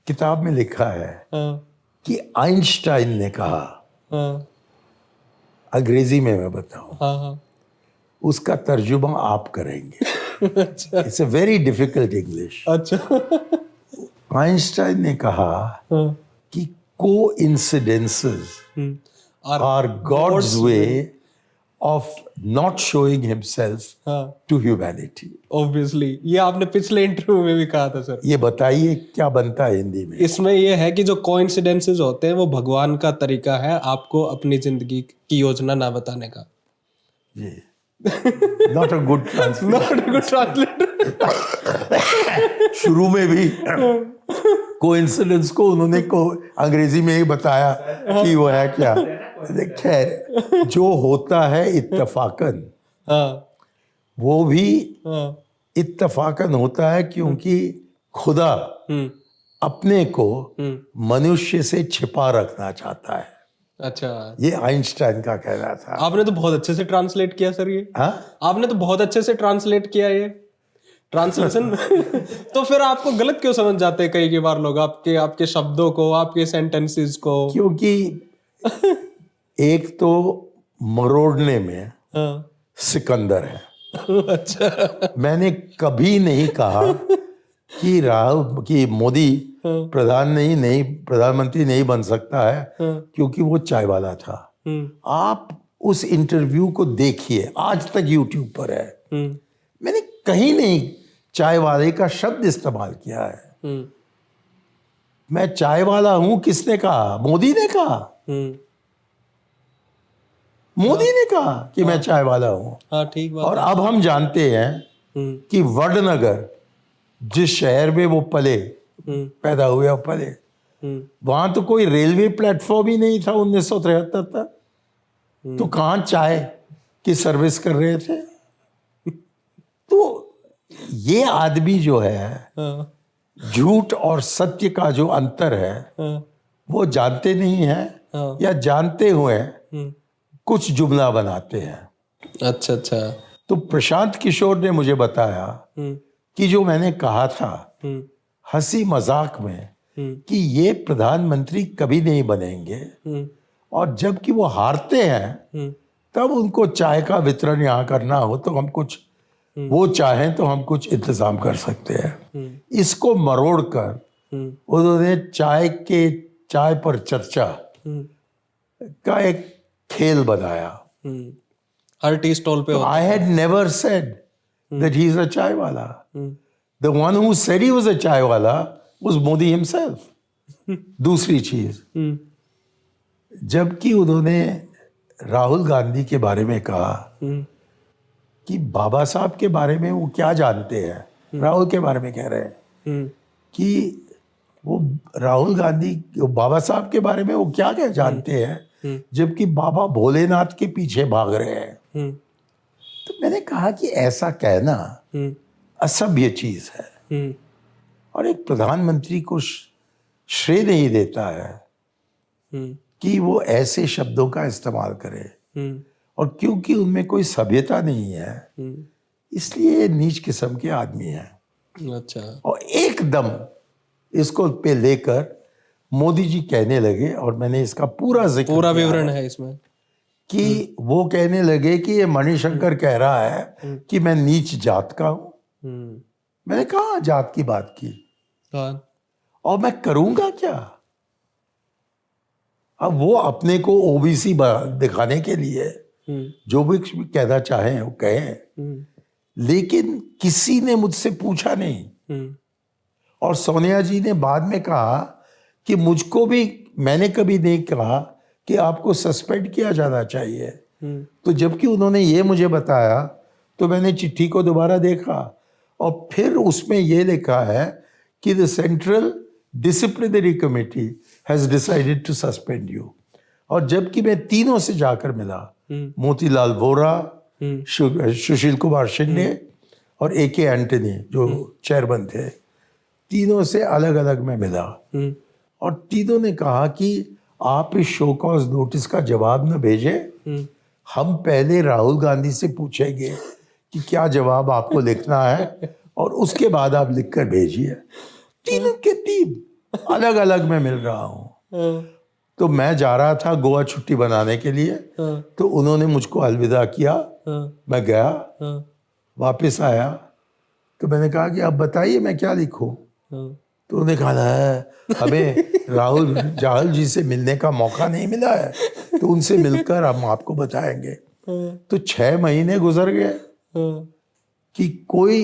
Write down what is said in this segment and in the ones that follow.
किताब में लिखा है कि आइंस्टाइन ने कहा, अंग्रेजी में मैं बताऊं, उसका तर्जुमा आप करेंगे। अच्छा it's a very difficult English. अच्छा आइंस्टाइन ने कहा कि coincidences are God's way of not showing himself to humanity. Obviously ये आपने पिछले इंटरव्यू में भी कहा था सर। ये बताइए क्या बनता है हिंदी में? इसमें ये है कि जो कोइंसिडेंसेस होते हैं वो भगवान का तरीका है आपको अपनी जिंदगी की योजना ना बताने का। ये not a good translation. Not good translator. शुरू में भी कोइंसिडेंस को उन्होंने अंग्रेजी में ही बताया कि वो है क्या। खैर, जो होता है इत्तफाकन, वो भी इत्तफाकन होता है क्योंकि खुदा अपने को मनुष्य से छिपा रखना चाहता है। अच्छा, ये आइंस्टाइन का कहना था। आपने तो बहुत अच्छे से ट्रांसलेट किया सर ये। हाँ, आपने तो बहुत अच्छे से ट्रांसलेट किया ये ट्रांसलेशन। तो फिर आपको गलत क्यों समझ जाते हैं कई बार लोग आपके शब्दों को, आपके सेंटेंसेस को? क्योंकि एक तो मरोड़ने में सिकंदर है। अच्छा। मैंने कभी नहीं कहा कि मोदी प्रधानमंत्री नहीं बन सकता है क्योंकि वो चाय वाला था। आप उस इंटरव्यू को देखिए, आज तक यूट्यूब पर है। मैंने कहीं नहीं चाय वाले का शब्द इस्तेमाल किया है। मैं चाय वाला हूं किसने कहा? मोदी ने कहा। मोदी ने कहा कि मैं चाय वाला हूं। हाँ, ठीक बात। और अब हम जानते हैं कि वडनगर, जिस शहर में वो पैदा हुए और पले, वहां तो कोई रेलवे प्लेटफॉर्म ही नहीं था 1973 तक। तो कहां चाय की सर्विस कर रहे थे? तो ये आदमी जो है, झूठ और सत्य का जो अंतर है वो जानते नहीं है, या जानते हुए कुछ जुमला बनाते हैं। अच्छा अच्छा। तो प्रशांत किशोर ने मुझे बताया कि जो मैंने कहा था हंसी मजाक में कि ये प्रधानमंत्री कभी नहीं बनेंगे, और जबकि वो हारते हैं तब उनको चाय का वितरण यहाँ करना हो तो हम कुछ, वो चाहें तो हम कुछ इंतजाम कर सकते हैं। इसको मरोड़ कर उन्होंने चाय पर चर्चा का एक खेल बनाया। हर टी स्टॉल पे I had never said that he's a chai wala. The one who said he was a chai wala was Modi himself. दूसरी चीज, जबकि उन्होंने राहुल गांधी के बारे में कहा कि बाबा साहब के बारे में वो क्या जानते हैं, राहुल के बारे में कह रहे हैं कि वो राहुल गांधी बाबा साहब के बारे में वो क्या क्या जानते हैं, जबकि बाबा भोलेनाथ के पीछे भाग रहे हैं। तो मैंने कहा कि ऐसा कहना असभ्य चीज है, और एक प्रधानमंत्री को श्रेय नहीं देता है कि वो ऐसे शब्दों का इस्तेमाल करे। और क्योंकि उनमें कोई सभ्यता नहीं है, इसलिए नीच किस्म के आदमी हैं। अच्छा। और एकदम इसको पे लेकर मोदी जी कहने लगे, और मैंने इसका पूरा विवरण है इसमें, कि वो कहने लगे कि ये मणिशंकर कह रहा है कि मैं नीच जात का हूं। मैंने कहा जात की बात की, और मैं करूंगा क्या? अब वो अपने को ओबीसी दिखाने के लिए जो भी कहना चाहें वो कहें, लेकिन किसी ने मुझसे पूछा नहीं। और सोनिया जी ने बाद में कहा कि मुझको भी, मैंने कभी नहीं कहा कि आपको सस्पेंड किया जाना चाहिए। तो जबकि उन्होंने ये मुझे बताया तो मैंने चिट्ठी को दोबारा देखा, और फिर उसमें ये लिखा है कि the central disciplinary committee has decided to suspend you. और जबकि मैं तीनों से जाकर मिला, मोतीलाल वोरा, सुशील कुमार शिंदे और AK एंटनी जो चेयरमैन थे, तीनों से अलग अलग मैं मिला, और तीनों ने कहा कि आप इस शो कॉज नोटिस का जवाब न भेजें, हम पहले राहुल गांधी से पूछेंगे कि क्या जवाब आपको लिखना है, और उसके बाद आप लिखकर भेजिए। तीनों के तीन अलग अलग मैं मिल रहा हूँ। तो मैं जा रहा था गोवा छुट्टी बनाने के लिए, तो उन्होंने मुझको अलविदा किया। मैं गया, वापस आया, तो मैंने कहा कि आप बताइए मैं क्या लिखूं। तो उन्होंने कहा है हमें राहुल जाहल जी से मिलने का मौका नहीं मिला है, तो उनसे मिलकर हम आपको बताएंगे। तो 6 महीने गुजर गए कि कोई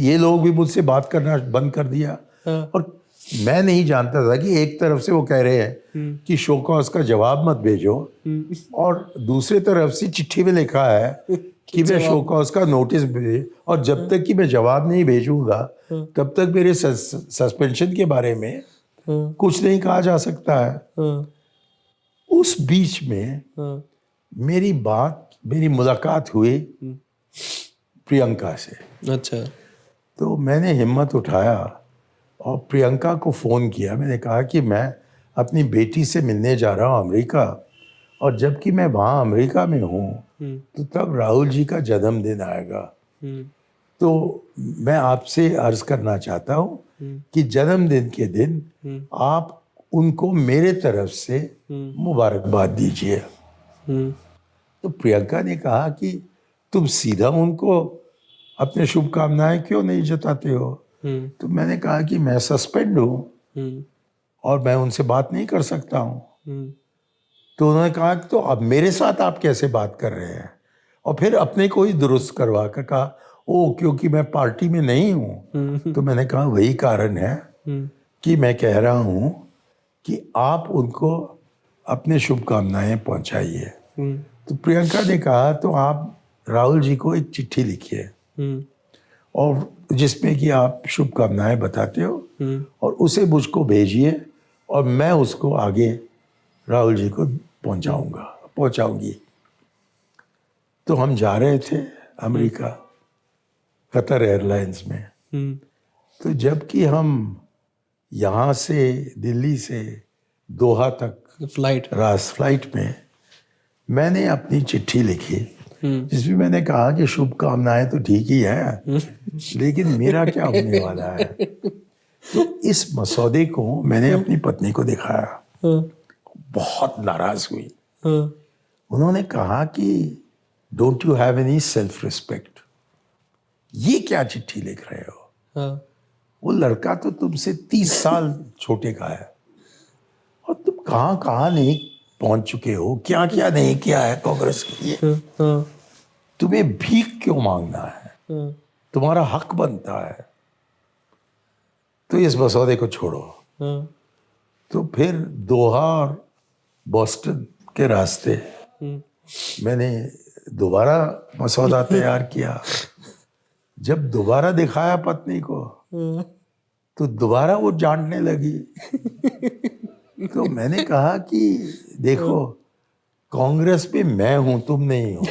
ये लोग भी मुझसे बात करना बंद कर दिया। और मैं नहीं जानता था कि एक तरफ से वो कह रहे हैं कि शो कॉज का जवाब मत भेजो, और दूसरी तरफ से चिट्ठी में लिखा है कि मैं शो कॉज का नोटिस भेज, और जब तक कि मैं जवाब नहीं भेजूंगा तब तक मेरे सस्पेंशन के बारे में कुछ नहीं कहा जा सकता है। उस बीच में मेरी मुलाकात हुई प्रियंका से। अच्छा। तो मैंने हिम्मत उठाया और प्रियंका को फ़ोन किया। मैंने कहा कि मैं अपनी बेटी से मिलने जा रहा हूँ अमेरिका, और जबकि मैं वहाँ अमेरिका में हूँ तो तब राहुल जी का जन्मदिन आएगा। तो मैं आपसे अर्ज़ करना चाहता हूँ कि जन्मदिन के दिन आप उनको मेरे तरफ से मुबारकबाद दीजिए। तो प्रियंका ने कहा कि तुम सीधा उनको अपने शुभकामनाएं क्यों नहीं जताते हो। तो मैंने कहा कि मैं सस्पेंड हूँ और मैं उनसे बात नहीं कर सकता हूँ। तो उन्होंने कहा कि तो अब मेरे साथ आप कैसे बात कर रहे हैं, और फिर अपने को ही दुरुस्त करवा कर कहा ओ क्योंकि मैं पार्टी में नहीं हूँ। तो मैंने कहा वही कारण है कि मैं कह रहा हूँ कि आप उनको अपने शुभकामनाएं पहुंचाइए। तो प्रियंका ने कहा तो आप राहुल जी को एक चिट्ठी लिखिए और जिसमें कि आप शुभकामनाएं बताते हो, और उसे मुझको भेजिए और मैं उसको आगे राहुल जी को पहुंचाऊंगी। तो हम जा रहे थे अमेरिका कतर एयरलाइंस में। तो जबकि हम यहाँ से दिल्ली से दोहा तक फ्लाइट में मैंने अपनी चिट्ठी लिखी जिसमें मैंने कहा कि शुभकामनाएं तो ठीक ही है लेकिन मेरा क्या होने वाला है। तो इस मसौदे को मैंने अपनी पत्नी को दिखाया, बहुत नाराज हुई। उन्होंने कहा कि don't you have any self respect, ये क्या चिट्ठी लिख रहे हो। वो लड़का तो तुमसे 30 साल छोटे का है और तुम कहाँ कहाँ नहीं पहुंच चुके हो, क्या क्या नहीं किया है कांग्रेस के लिए। तुम्हें भीख क्यों मांगना है, तुम्हारा हक बनता है। तो इस मसौदे को छोड़ो। तो फिर दोहा और बोस्टन के रास्ते मैंने दोबारा मसौदा तैयार किया। जब दोबारा दिखाया पत्नी को तो दोबारा वो डांटने लगी। तो मैंने कहा कि देखो कांग्रेस पे मैं हूं, तुम नहीं हो।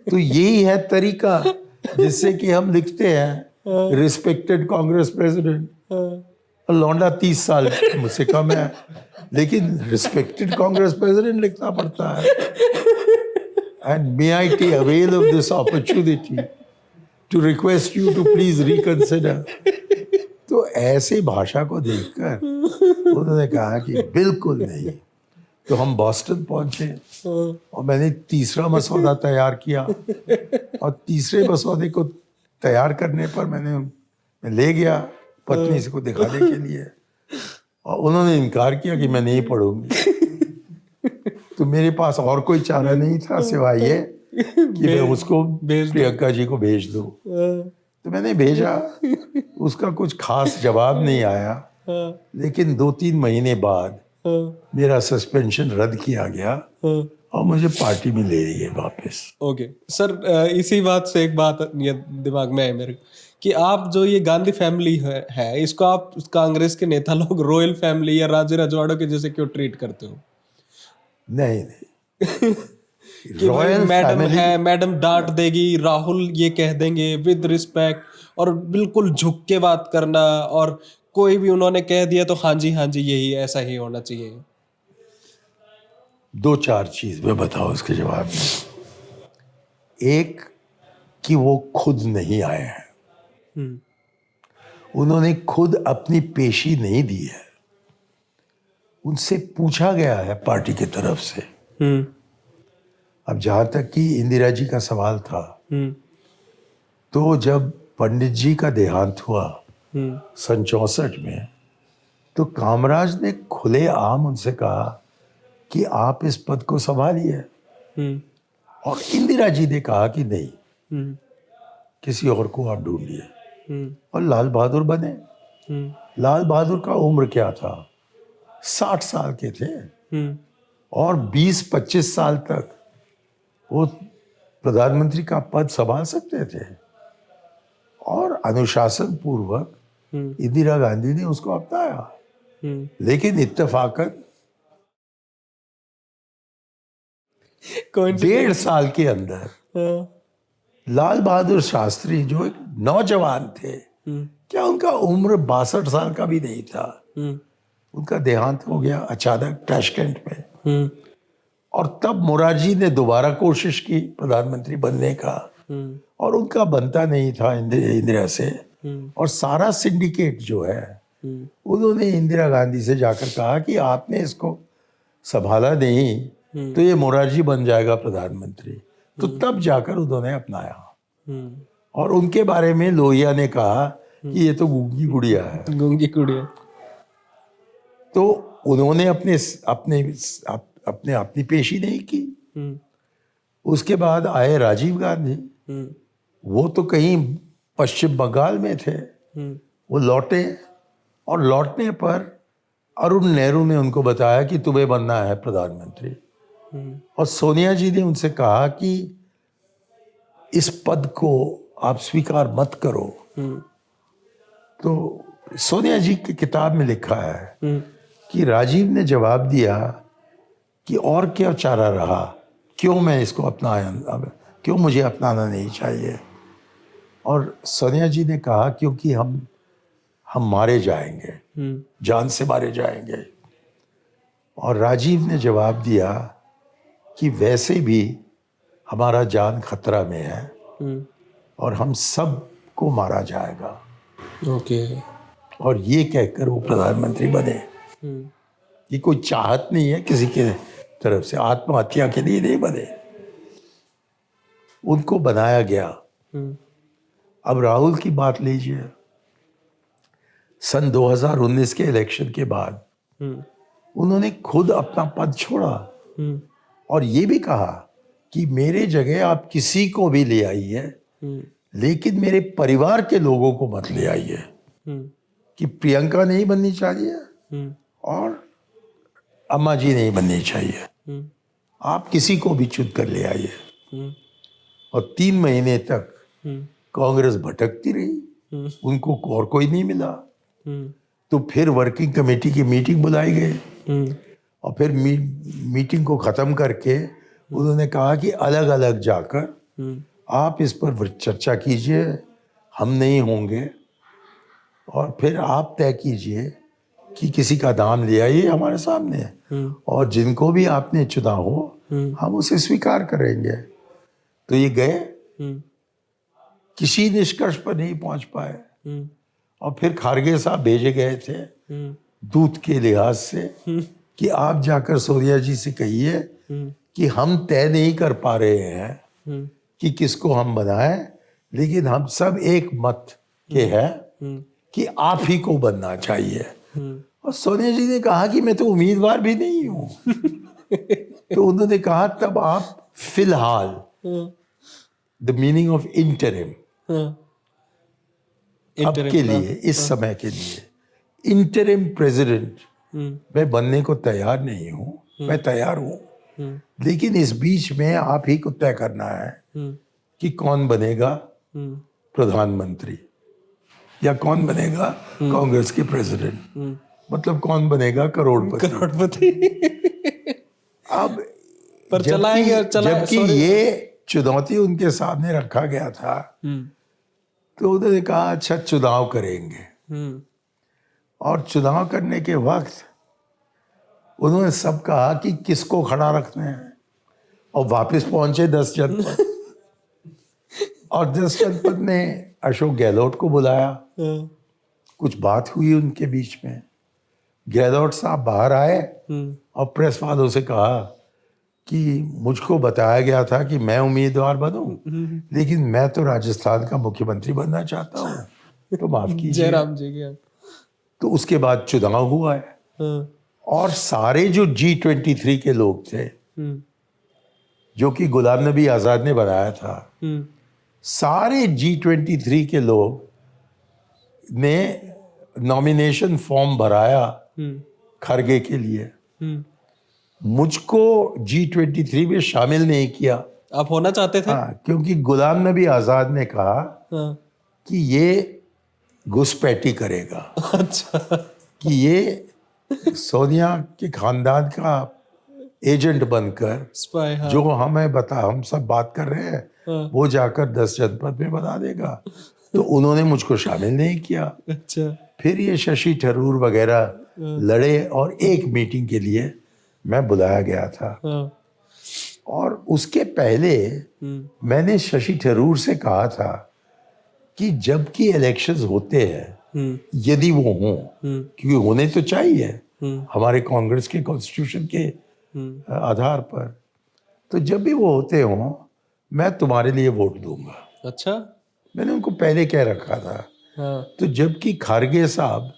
तो यही है तरीका जिससे कि हम लिखते हैं रिस्पेक्टेड कांग्रेस प्रेसिडेंट। लौंडा 30 साल मुझसे कम है लेकिन रिस्पेक्टेड कांग्रेस प्रेसिडेंट लिखना पड़ता है। And may I take avail of this opportunity to request you to please reconsider. तो ऐसे भाषा को देखकर उन्होंने कहा कि बिल्कुल नहीं। तो हम बॉस्टन पहुंचे और मैंने तीसरा मसौदा तैयार किया, और तीसरे मसौदे को तैयार करने पर मैं ले गया पत्नी से को दिखाने के लिए, और उन्होंने इनकार किया कि मैं नहीं पढ़ूंगी। तो मेरे पास और कोई चारा नहीं था सिवाय ये कि मैं उसको प्रियंका जी को भेज दूं। तो मैंने भेजा, उसका कुछ खास जवाब नहीं आया, लेकिन 2-3 महीने बाद मेरा सस्पेंशन रद्द किया गया और मुझे पार्टी में ले रही है वापस। ओके सर, इसी बात से एक बात ये दिमाग में है मेरे कि आप जो ये गांधी फैमिली है इसको आप कांग्रेस के नेता लोग रॉयल फैमिली या राजे रजवाड़ों के जैसे क्यों ट्रीट करते हो? नहीं कि रॉयल मैडम है, मैडम डांट देगी, राहुल ये कह देंगे विद रिस्पेक्ट, और बिल्कुल झुक के बात करना, और कोई भी उन्होंने कह दिया तो हाँ जी यही ऐसा ही होना चाहिए। 2-4 चीज मैं बताऊं इसके जवाब में। एक कि वो खुद नहीं आए हैं, उन्होंने खुद अपनी पेशी नहीं दी है। उनसे पूछा गया है पार्टी की तरफ से। अब जहां तक कि इंदिरा जी का सवाल था, तो जब पंडित जी का देहांत हुआ सन 64 में, तो कामराज ने खुले आम उनसे कहा कि आप इस पद को संभालिए, और इंदिरा जी ने कहा कि नहीं, किसी और को आप ढूंढिए, और लाल बहादुर बने। लाल बहादुर का उम्र क्या था, 60 साल के थे, और 20-25 साल तक वो प्रधानमंत्री का पद संभाल सकते थे, और अनुशासन पूर्वक इंदिरा गांधी ने उसको अपनाया। लेकिन इत्तेफाकन 1.5 साल के अंदर लाल बहादुर शास्त्री, जो एक नौजवान थे, क्या उनका उम्र 62 साल का भी नहीं था, उनका देहांत हो गया अचानक ताशकंद में। और तब मोरारजी ने दोबारा कोशिश की प्रधानमंत्री बनने का, और उनका बनता नहीं था इंदिरा से। और सारा सिंडिकेट जो है, उन्होंने इंदिरा गांधी से जाकर कहा कि आपने इसको संभाला नहीं, तो ये मोरारजी बन जाएगा प्रधानमंत्री। तो तब जाकर उन्होंने अपनाया। और उनके बारे में लोहिया ने कहा कि ये तो गूंगी गुड़िया है। गूंगी गुड़िया। तो उन्होंने अपनी पेशी नहीं की। उसके बाद आए राजीव गांधी, वो तो कहीं पश्चिम बंगाल में थे, वो लौटे, और लौटने पर अरुण नेहरू ने उनको बताया कि तुम्हें बनना है प्रधानमंत्री। और सोनिया जी ने उनसे कहा कि इस पद को आप स्वीकार मत करो। तो सोनिया जी की किताब में लिखा है कि राजीव ने जवाब दिया कि और क्या चारा रहा, क्यों मैं इसको अपनाया, क्यों मुझे अपनाना नहीं चाहिए। और सोनिया जी ने कहा क्योंकि हम मारे जाएंगे, जान से मारे जाएंगे। और राजीव ने जवाब दिया कि वैसे भी हमारा जान खतरा में है, और हम सब को मारा जाएगा। ओके। और ये कहकर वो प्रधानमंत्री बने। ये कोई चाहत नहीं है किसी के तरफ से, आत्महत्या के लिए नहीं बने, उनको बनाया गया। अब राहुल की बात लीजिए। सन 2019 के इलेक्शन के बाद उन्होंने खुद अपना पद छोड़ा, और ये भी कहा कि मेरे जगह आप किसी को भी ले आइए, लेकिन मेरे परिवार के लोगों को मत ले आइए, कि प्रियंका नहीं बननी चाहिए और अम्मा जी नहीं बननी चाहिए, आप किसी को भी चुन कर ले आइए। और 3 महीने तक कांग्रेस भटकती रही, उनको और कोई नहीं मिला। तो फिर वर्किंग कमेटी की मीटिंग बुलाई गई, और फिर मीटिंग को ख़त्म करके उन्होंने कहा कि अलग अलग जाकर आप इस पर चर्चा कीजिए, हम नहीं होंगे, और फिर आप तय कीजिए कि किसी का नाम ले आइए हमारे सामने, और जिनको भी आपने चुना हो हम उसे स्वीकार करेंगे। तो ये गए, किसी निष्कर्ष पर नहीं पहुंच पाए, और फिर खारगे साहब भेजे गए थे दूत के लिहाज से कि आप जाकर सोनिया जी से कहिए कि हम तय नहीं कर पा रहे हैं कि किसको हम बनाएं, लेकिन हम सब एक मत के हैं कि आप ही को बनना चाहिए। और सोनिया जी ने कहा कि मैं तो उम्मीदवार भी नहीं हूं। तो उन्होंने कहा तब आप फिलहाल, द मीनिंग ऑफ इंटरिम, अब के लिए, इस समय के लिए इंटरिम प्रेसिडेंट मैं बनने को तैयार नहीं हूं, मैं तैयार हूं, लेकिन इस बीच में आप ही को तय करना है कि कौन बनेगा प्रधानमंत्री, या कौन बनेगा कांग्रेस के प्रेसिडेंट, मतलब कौन बनेगा करोड़पति। अब पर चलाएंगे, जबकि ये चुनौती उनके सामने रखा गया था, तो उन्होंने कहा अच्छा चुनाव करेंगे। और चुनाव करने के वक्त उन्होंने सब कहा कि किसको खड़ा रखना है, और वापस पहुंचे 10 जनपद। और 10 जनपद ने अशोक गहलोत को बुलाया, कुछ बात हुई उनके बीच में, गहलोत साहब बाहर आए और प्रेस वालों से कहा कि मुझको बताया गया था कि मैं उम्मीदवार बनूं, लेकिन मैं तो राजस्थान का मुख्यमंत्री बनना चाहता हूं, तो माफ कीजिए। जयराम जी के। तो उसके बाद चुनाव हुआ है हाँ, और सारे जो G23 के लोग थे, जो कि गुलाम नबी आजाद ने बनाया था, सारे G23 के लोग ने नॉमिनेशन फॉर्म भराया खरगे के लिए। मुझको G23 में शामिल नहीं किया। आप होना चाहते थे? हाँ, क्योंकि गुलाम नबी आजाद ने कहा हाँ, कि ये घुसपैठी करेगा, अच्छा, कि ये सोनिया के खानदान का एजेंट बनकर स्पाई। हाँ, जो हम सब बात कर रहे हैं, हाँ, वो जाकर 10 जनपद में बना देगा। तो उन्होंने मुझको शामिल नहीं किया। अच्छा, फिर ये शशि थरूर वगैरह लड़े और एक मीटिंग के लिए मैं बुलाया गया था। हाँ, और उसके पहले मैंने शशि थरूर से कहा था कि जब कि इलेक्शंस होते हैं, यदि वो हों, क्योंकि होने तो चाहिए हमारे कांग्रेस के कॉन्स्टिट्यूशन के आधार पर, तो जब भी वो होते हों मैं तुम्हारे लिए वोट दूंगा। अच्छा, मैंने उनको पहले कह रखा था। हाँ, तो जबकि खारगे साहब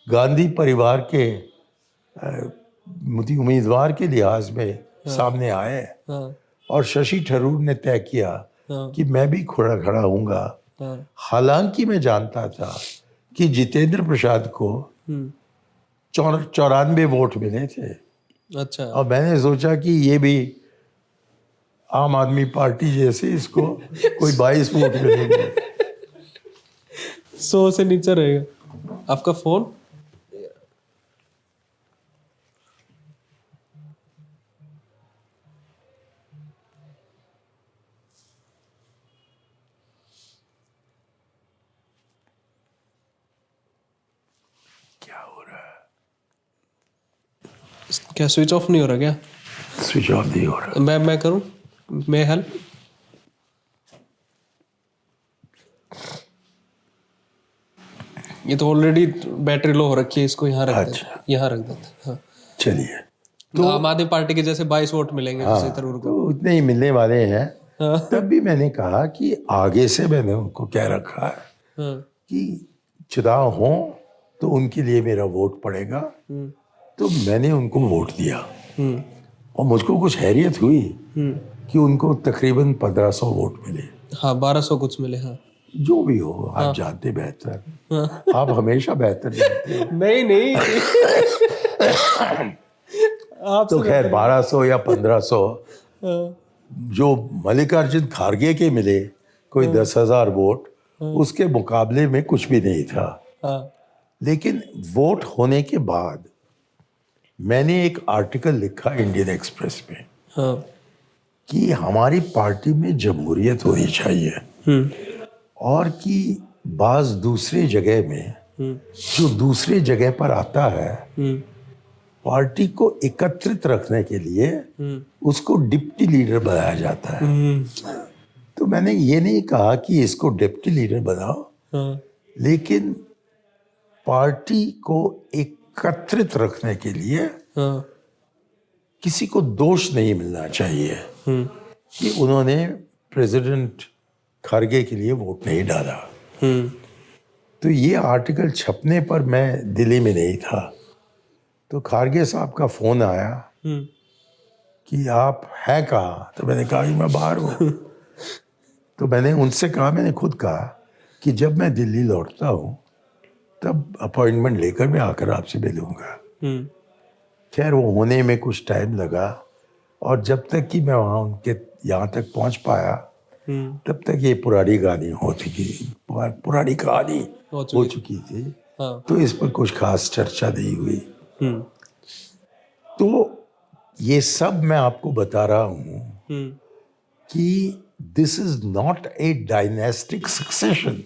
गांधी परिवार के उम्मीदवार के लिहाज में सामने आए हाँ, और शशि थरूर ने तय किया हाँ, कि मैं भी खड़ा हूंगा। हाँ, हालांकि मैं जानता था कि जितेंद्र प्रसाद को 94 वोट मिले थे, अच्छा, और मैंने सोचा कि ये भी आम आदमी पार्टी जैसे इसको कोई 22 वोट मिलेंगे। 100 से नीचे रहेगा। आपका फोन? क्या हो रहा है? क्या स्विच ऑफ नहीं हो रहा क्या? स्विच ऑफ नहीं हो रहा। मैं करूं? मैं हेल्प? ये तो ऑलरेडी बैटरी लो हो रखी है, इसको यहाँ रख देते, यहाँ रख देते। हाँ, चलिए, तो आम आदमी पार्टी के जैसे 22 वोट मिलेंगे शशि थरूर को। तो उतने ही मिलने वाले हैं। हाँ, तब भी मैंने कहा कि आगे से मैंने उनको कह रखा है हाँ, कि चुनाव हो तो उनके लिए मेरा वोट पड़ेगा। तो मैंने उनको वोट दिया और मुझको कुछ हैरियत हुई कि उनको तकरीबन 1500 वोट मिले। हाँ, 1200 कुछ मिले। हाँ, जो भी हो, आप जानते बेहतर। आप हमेशा बेहतर जानते हो। नहीं आप तो खैर 1200 या 1500 हाँ, जो मल्लिकार्जुन खड़गे के मिले, कोई 10,000 वोट, उसके मुकाबले में कुछ भी नहीं था। हाँ, लेकिन वोट होने के बाद मैंने एक आर्टिकल लिखा इंडियन एक्सप्रेस में हाँ, कि हमारी पार्टी में जमहूरियत होनी चाहिए, और कि बाज दूसरे जगह में जो दूसरे जगह पर आता है, पार्टी को एकत्रित रखने के लिए उसको डिप्टी लीडर बनाया जाता है। तो मैंने ये नहीं कहा कि इसको डिप्टी लीडर बनाओ, हाँ, लेकिन पार्टी को एकत्रित रखने के लिए हाँ, किसी को दोष नहीं मिलना चाहिए कि उन्होंने प्रेसिडेंट खड़गे के लिए वोट नहीं डाला। तो ये आर्टिकल छपने पर मैं दिल्ली में नहीं था, तो खड़गे साहब का फोन आया कि आप हैं कहाँ? तो मैंने कहा कि मैं बाहर हूँ। तो मैंने उनसे कहा, मैंने खुद कहा कि जब मैं दिल्ली लौटता हूँ तब अपॉइंटमेंट लेकर मैं आकर आपसे मिलूंगा। खैर वो होने में कुछ टाइम लगा, और जब तक कि मैं वहाँ उनके यहाँ तक पहुँच पाया तब तक ये पुरानी कहानी हो चुकी थी। हाँ, तो इस पर कुछ खास चर्चा नहीं हुई। तो ये सब मैं आपको बता रहा हूँ कि this is not a dynastic succession.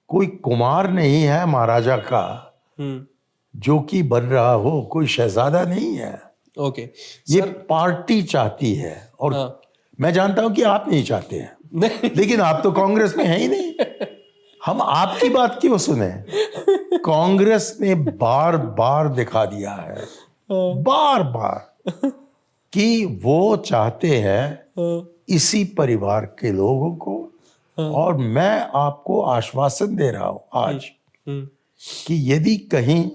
कोई कुमार नहीं है महाराजा का जो कि बन रहा हो, कोई शहजादा नहीं है। ओके, ये पार्टी चाहती है, और हाँ, मैं जानता हूं कि आप नहीं चाहते हैं, नहीं, लेकिन आप तो कांग्रेस में है ही नहीं। हम आपकी बात क्यों सुने? कांग्रेस ने बार बार दिखा दिया है, बार बार, कि वो चाहते हैं इसी परिवार के लोगों को। और मैं आपको आश्वासन दे रहा हूं आज कि यदि कहीं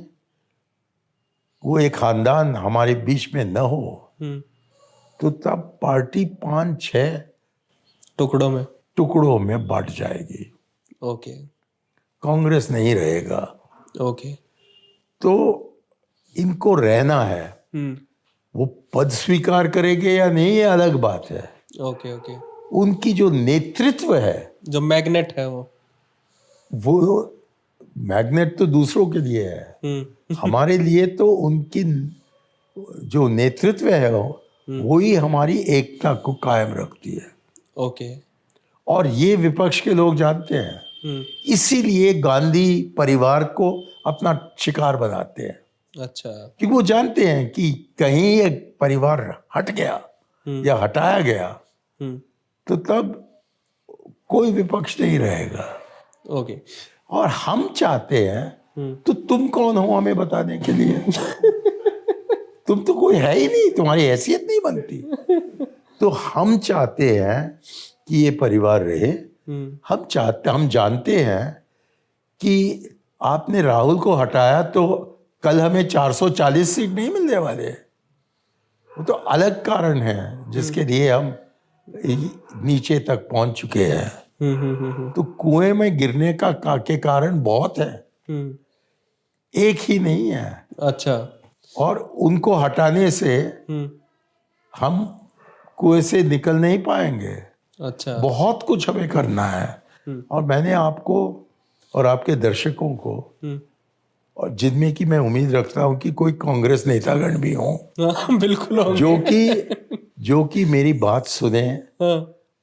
वो एक खानदान हमारे बीच में न हो तो तब पार्टी 5-6 टुकड़ों में बांट जाएगी। ओके। कांग्रेस नहीं रहेगा। ओके। तो इनको रहना है। वो पद स्वीकार करेंगे या नहीं, ये अलग बात है। ओके। ओके। उनकी जो नेतृत्व है, जो मैग्नेट है, वो मैग्नेट तो दूसरों के लिए है। हमारे लिए तो उनकी जो नेतृत्व है वो ही हमारी एकता को कायम रखती है। ओके। और ये विपक्ष के लोग जानते हैं, इसीलिए गांधी परिवार को अपना शिकार बनाते हैं। अच्छा। क्योंकि वो जानते हैं कि कहीं एक परिवार हट गया या हटाया गया तो तब कोई विपक्ष नहीं रहेगा। ओके। और हम चाहते हैं, तो तुम कौन हो हमें बताने के लिए? तुम तो कोई है ही नहीं, तुम्हारी हैसियत नहीं बनती। तो हम चाहते हैं कि ये परिवार रहे। हम जानते हैं कि आपने राहुल को हटाया तो कल हमें 440 सीट नहीं मिलने वाले। वो तो अलग कारण है जिसके लिए हम नीचे तक पहुंच चुके हैं। तो कुएं में गिरने के कारण बहुत है, एक ही नहीं है। अच्छा। और उनको हटाने से हम कुएं से निकल नहीं पाएंगे। अच्छा। बहुत कुछ हमें करना है। और मैंने आपको और आपके दर्शकों को, और जिनमें की मैं उम्मीद रखता हूं कि कोई कांग्रेस नेतागण भी हों, बिल्कुल जो कि मेरी बात सुने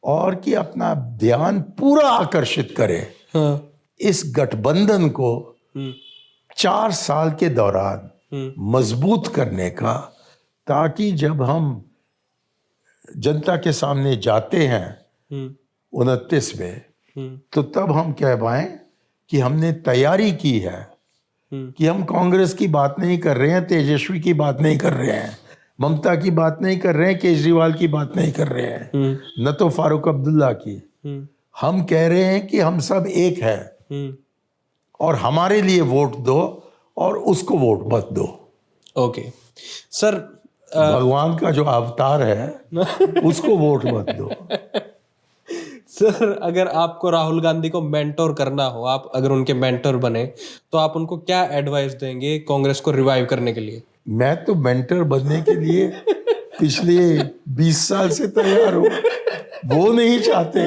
और कि अपना ध्यान पूरा आकर्षित करे इस गठबंधन को 4 साल के दौरान मजबूत करने का, ताकि जब हम जनता के सामने जाते हैं 29 में, तो तब हम कह पाएं कि हमने तैयारी की है, कि हम कांग्रेस की बात नहीं कर रहे हैं, तेजस्वी की बात नहीं कर रहे हैं, ममता की बात नहीं कर रहे हैं, केजरीवाल की बात नहीं कर रहे हैं, न तो फारूक अब्दुल्ला की। हम कह रहे हैं कि हम सब एक हैं और हमारे लिए वोट दो और उसको वोट मत दो। ओके सर, भगवान का जो अवतार है उसको वोट मत दो। सर, अगर आपको राहुल गांधी को मेंटोर करना हो, आप अगर उनके मेंटोर बने, तो आप उनको क्या एडवाइस देंगे कांग्रेस को रिवाइव करने के लिए? मैं तो मेंटर बनने के लिए पिछले 20 साल से तैयार हूँ। वो नहीं चाहते,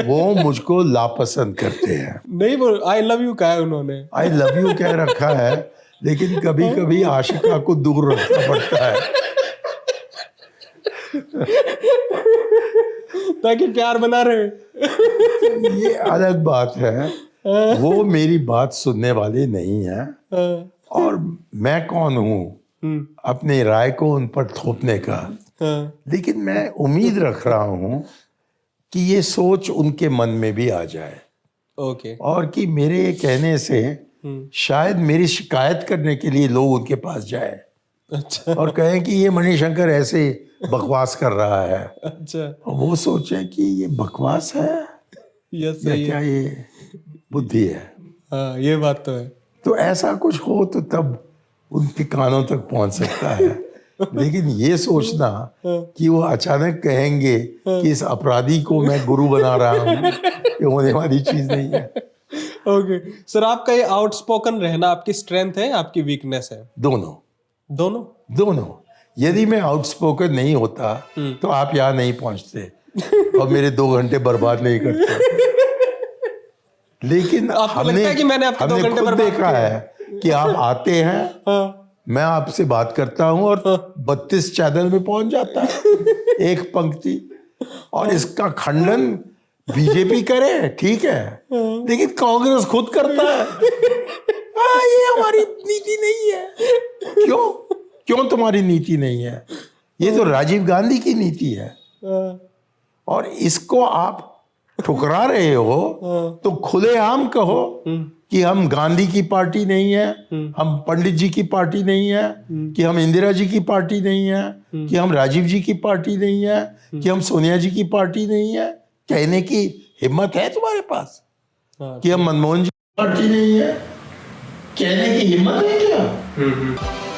वो मुझको लापसंद करते हैं। नहीं, वो आई लव यू कहा है उन्होंने। आई लव यू कह रखा है, लेकिन कभी कभी आशिका को दूर रखना पड़ता है ताकि प्यार बना रहे। ये अलग बात है। वो मेरी बात सुनने वाले नहीं है, और मैं कौन हूँ अपनी राय को उन पर थोपने का। लेकिन मैं उम्मीद रख रहा हूँ कि ये सोच उनके मन में भी आ जाए। ओके। और कि मेरे कहने से शायद मेरी शिकायत करने के लिए लोग उनके पास जाए। अच्छा। और कहें कि ये मणिशंकर ऐसे बकवास कर रहा है। अच्छा। और वो सोचें कि ये बकवास है या क्या ये बुद्धि है। हाँ, ये बात तो है। तो ऐसा कुछ हो तो तब उनके कानों तक पहुंच सकता है। लेकिन ये सोचना कि वो अचानक कहेंगे कि इस अपराधी को मैं गुरु बना रहा हूँ, ये होने वाली चीज नहीं है। ओके सर, आपका ये आउटस्पोकन रहना आपकी स्ट्रेंथ है, आपकी वीकनेस है? दोनों। यदि मैं आउटस्पोकन नहीं होता तो आप यहाँ नहीं पहुंचते और मेरे 2 घंटे बर्बाद नहीं करते। लेकिन हमने खुद देखा है कि आप आते हैं, मैं आपसे बात करता हूं और 32 चैनल में पहुंच जाता है एक पंक्ति। और इसका खंडन बीजेपी करे, ठीक है, लेकिन कांग्रेस खुद करता है। ये हमारी नीति नहीं है। क्यों तुम्हारी नीति नहीं है? ये तो राजीव गांधी की नीति है। और इसको आप ठुकरा रहे हो तो खुलेआम कहो कि हम गांधी की पार्टी नहीं है, हम पंडित जी की पार्टी नहीं है, कि हम इंदिरा जी की पार्टी नहीं है, कि हम राजीव जी की पार्टी नहीं है, कि हम सोनिया जी की पार्टी नहीं है। कहने की हिम्मत है तुम्हारे पास हाँ, कि हम मनमोहन जी की पार्टी नहीं है? कहने की हिम्मत है क्या?